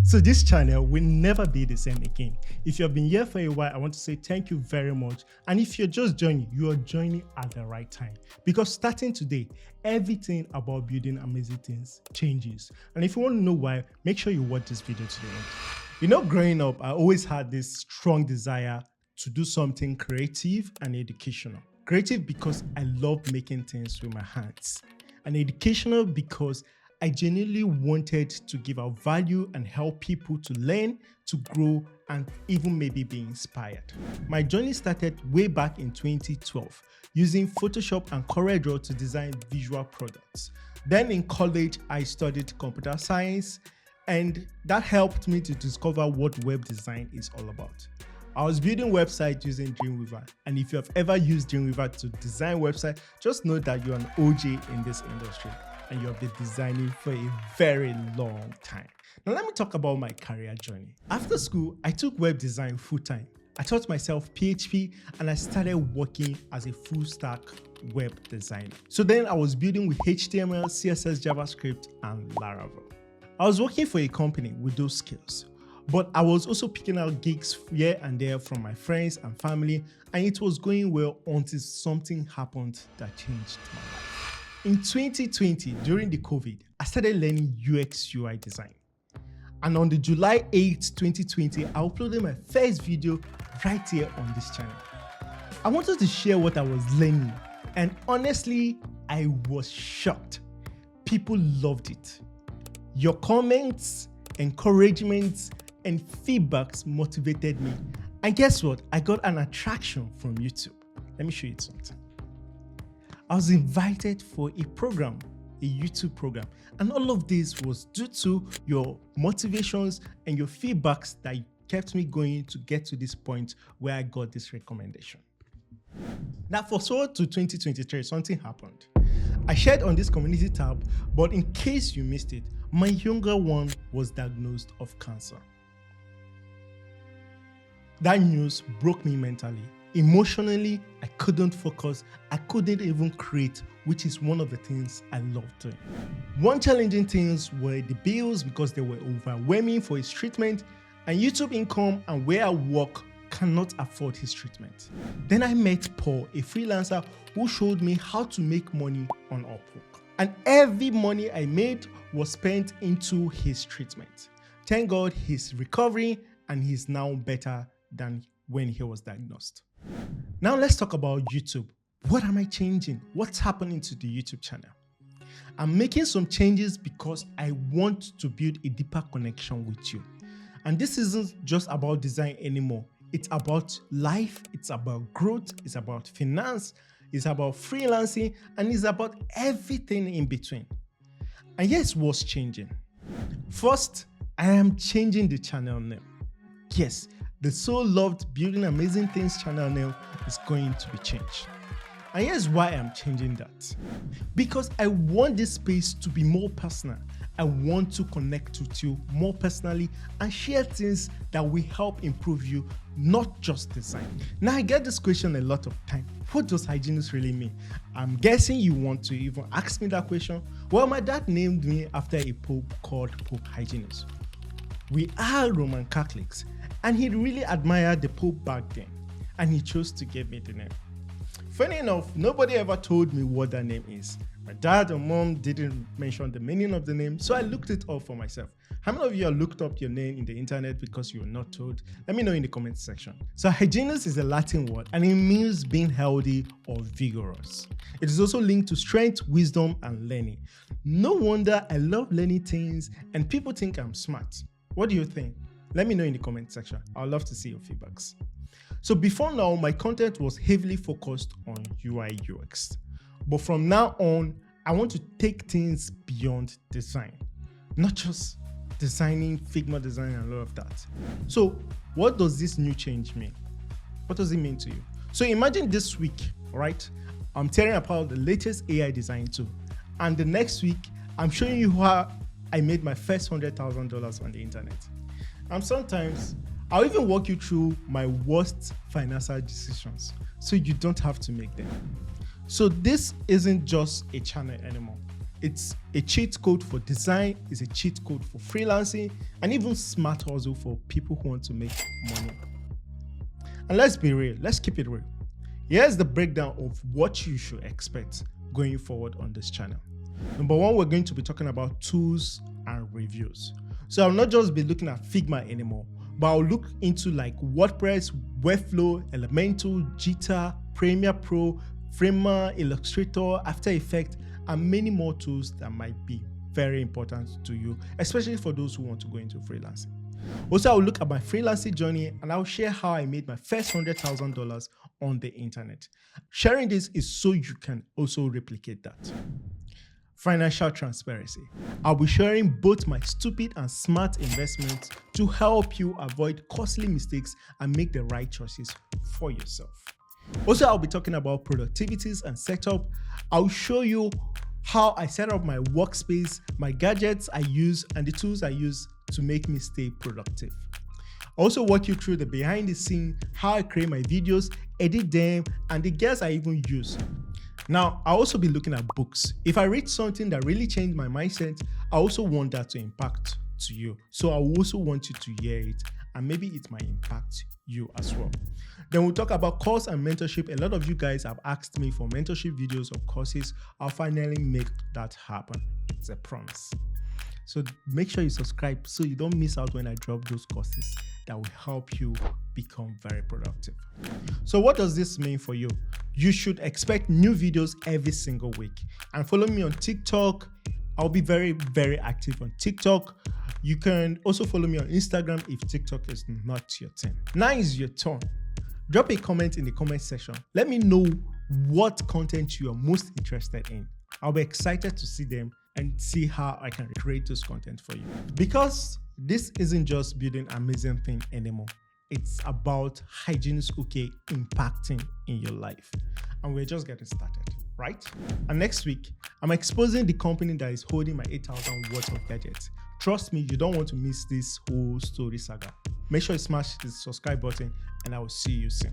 So this channel will never be the same again. If you have been here for a while, I want to say thank you very much. And if you're just joining, you are joining at the right time. Because starting today, everything about building amazing things changes. And if you want to know why, make sure you watch this video to the end. You know, growing up, I always had this strong desire to do something creative and educational. Creative because I love making things with my hands. And educational because I genuinely wanted to give out value and help people to learn, to grow, and even maybe be inspired. My journey started way back in 2012 using Photoshop and CorelDRAW to design visual products. Then in college, I studied computer science, and that helped me to discover what web design is all about. I was building websites using Dreamweaver, and if you have ever used Dreamweaver to design websites, just know that you're an OG in this industry and you have been designing for a very long time. Now let me talk about my career journey. After school, I took web design full-time. I taught myself PHP and I started working as a full-stack web designer. So then I was building with HTML, CSS, JavaScript, and Laravel. I was working for a company with those skills, but I was also picking out gigs here and there from my friends and family, and it was going well until something happened that changed my life. In 2020, during the COVID, I started learning UX UI design. And on the July 8th, 2020, I uploaded my first video right here on this channel. I wanted to share what I was learning, and honestly, I was shocked. People loved it. Your comments, encouragements, and feedbacks motivated me. And guess what? I got an attraction from YouTube. Let me show you something. I was invited for a program, a YouTube program, and all of this was due to your motivations and your feedbacks that kept me going to get to this point where I got this recommendation. Now, for forward to 2023, something happened. I shared on this community tab, but in case you missed it, my younger one was diagnosed of cancer. That news broke me mentally. Emotionally, I couldn't focus. I couldn't even create, which is one of the things I love doing. One challenging things were the bills because they were overwhelming for his treatment, and YouTube income and where I work cannot afford his treatment. Then I met Paul, a freelancer who showed me how to make money on Upwork. And every money I made was spent into his treatment. Thank God he's recovering and he's now better than when he was diagnosed. Now let's talk about YouTube. What am I changing? What's happening to the YouTube channel? I'm making some changes because I want to build a deeper connection with you. And this isn't just about design anymore. It's about life, it's about growth, it's about finance, it's about freelancing, and it's about everything in between. And here's what's changing. First, I am changing the channel name. Yes, the so loved Building Amazing Things channel name is going to be changed. And here's why I'm changing that. Because I want this space to be more personal. I want to connect with you more personally and share things that will help improve you, not just design. Now I get this question a lot of time. What does Hyginus really mean? I'm guessing you want to even ask me that question. Well, my dad named me after a pope called Pope Hyginus. We are Roman Catholics, and he really admired the Pope back then, and he chose to give me the name. Funny enough, nobody ever told me what that name is. My dad and mom didn't mention the meaning of the name, so I looked it up for myself. How many of you have looked up your name in the internet because you were not told? Let me know in the comment section. So Hyginus is a Latin word, and it means being healthy or vigorous. It is also linked to strength, wisdom, and learning. No wonder I love learning things, and people think I'm smart. What do you think? Let me know in the comment section. I'd love to see your feedbacks. So before now, my content was heavily focused on UI UX. But from now on, I want to take things beyond design. Not just designing, Figma design and all of that. So what does this new change mean? What does it mean to you? So imagine this week, right? I'm tearing apart the latest AI design tool. And the next week, I'm showing you how I made my first $100,000 on the internet. And sometimes I'll even walk you through my worst financial decisions so you don't have to make them. So this isn't just a channel anymore. It's a cheat code for design, it's a cheat code for freelancing, and even smart hustle for people who want to make money. And let's be real, let's keep it real. Here's the breakdown of what you should expect going forward on this channel. Number one, we're going to be talking about tools and reviews. So I'll not just be looking at Figma anymore, but I'll look into like WordPress, Webflow, Elementor, Jita, Premiere Pro, Framer, Illustrator, After Effects, and many more tools that might be very important to you, especially for those who want to go into freelancing. Also, I'll look at my freelancing journey and I'll share how I made my first $100,000 on the internet. Sharing this is so you can also replicate that. Financial transparency. I'll be sharing both my stupid and smart investments to help you avoid costly mistakes and make the right choices for yourself. Also, I'll be talking about productivities and setup. I'll show you how I set up my workspace, my gadgets I use, and the tools I use to make me stay productive. I'll also walk you through the behind the scene, how I create my videos, edit them, and the gears I even use. Now, I'll also be looking at books. If I read something that really changed my mindset, I also want that to impact to you. So I also want you to hear it, and maybe it might impact you as well. Then we'll talk about course and mentorship. A lot of you guys have asked me for mentorship videos or courses. I'll finally make that happen. It's a promise. So make sure you subscribe so you don't miss out when I drop those courses that will help you become very productive. So what does this mean for you? You should expect new videos every single week, and follow me on TikTok. I'll be very, very active on TikTok. You can also follow me on Instagram if TikTok is not your thing. Now is your turn. Drop a comment in the comment section. Let me know what content you are most interested in. I'll be excited to see them and see how I can create this content for you. Because this isn't just building an amazing thing anymore. It's about Hyginus Ukeh impacting in your life. And we're just getting started, right? And next week, I'm exposing the company that is holding my 8,000 worth of gadgets. Trust me, you don't want to miss this whole story saga. Make sure you smash the subscribe button, and I will see you soon.